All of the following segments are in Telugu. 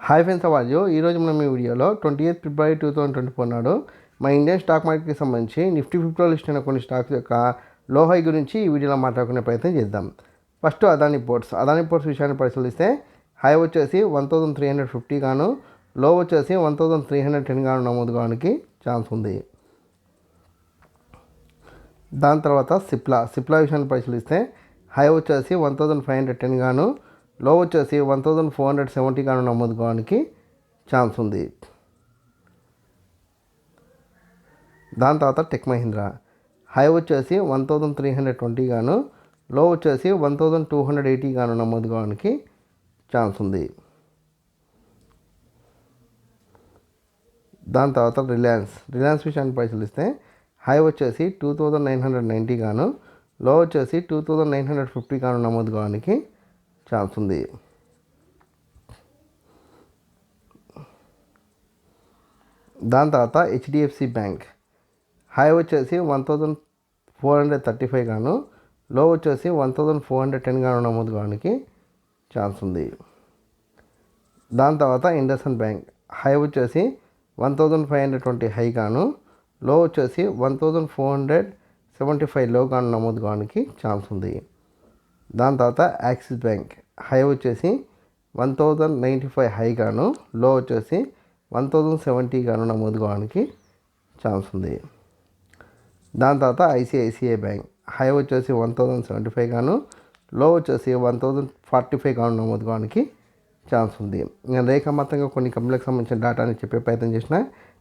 హాయ్ ఫ్రెండ్స్, అవ్వాలి ఈరోజు మనం ఈ వీడియోలో 28 ఫిబ్రవరి 2024 నాడు మన ఇండియన్ స్టాక్ మార్కెట్కి సంబంధించి నిఫ్టీ 50లో లిస్ట్ అయిన కొన్ని స్టాక్స్ యొక్క లో హై గురించి ఈ వీడియోలో మాట్లాడుకునే ప్రయత్నం చేద్దాం. ఫస్ట్ అదాని పోర్ట్స్ విషయాన్ని పరిశీలిస్తే హై వచ్చేసి 1350 గాను, లో వచ్చేసి 1310 గాను నమోదు కావడానికి ఛాన్స్ ఉంది. దాని తర్వాత సిప్లా విషయాన్ని పరిశీలిస్తే హై వచ్చేసి 1510 గాను, లో వచ్చేసి 1470 గాను నమోదు కావడానికి ఛాన్స్ ఉంది. దాని తర్వాత టెక్ మహీంద్రా హై వచ్చేసి 1320 గాను, లో వచ్చేసి 1280 గాను నమోదు కావడానికి ఛాన్స్ ఉంది. దాని తర్వాత రిలయన్స్ విషయాన్ని పరిశీలిస్తే హై వచ్చేసి 2990 గాను, లో వచ్చేసి 2950 గాను నమోదు కావడానికి ఛాన్స్ ఉంది. దాని తర్వాత హెచ్డిఎఫ్సి బ్యాంక్ హై వచ్చేసి 1435 గాను, లో వచ్చేసి 1410 గాను నమోదు కావడానికి ఛాన్స్ ఉంది. దాని తర్వాత ఇండస్ఇండ్ బ్యాంక్ హై వచ్చేసి 1520 హై గాను, లో వచ్చేసి 1475 లో గాను నమోదు కావడానికి ఛాన్స్ ఉంది. దాని తర్వాత యాక్సిస్ బ్యాంక్ హై వచ్చేసి 1095 హై గాను, లో వచ్చేసి 1070 గాను నమోదు కావడానికి ఛాన్స్ ఉంది. దాని తర్వాత ఐసిఐసిఐ బ్యాంక్ హై వచ్చేసి 1075 గాను, లో వచ్చేసి 1045 గాను నమోదు కావడానికి ఛాన్స్ ఉంది. నేను రేఖామాత్రంగా కొన్ని కంపెనీలకు సంబంధించిన డేటాని చెప్పే ప్రయత్నం చేసిన.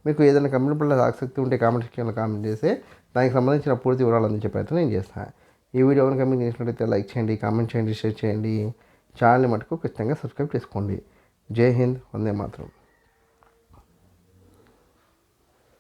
మీకు ఏదైనా కంపెనీ పట్ల ఆసక్తి ఉంటే కామెంట్ సెక్షన్లో కామెంట్ చేస్తే దానికి సంబంధించిన పూర్తి వివరాలు అందించే ప్రయత్నం నేను చేస్తాను. ఈ వీడియో కనుక మీకు నచ్చినట్లయితే లైక్ చేయండి, కామెంట్ చేయండి, షేర్ చేయండి. ఛానల్ని మటుకు ఖచ్చితంగా సబ్స్క్రైబ్ చేసుకోండి. జై హింద్, వందే మాతరం.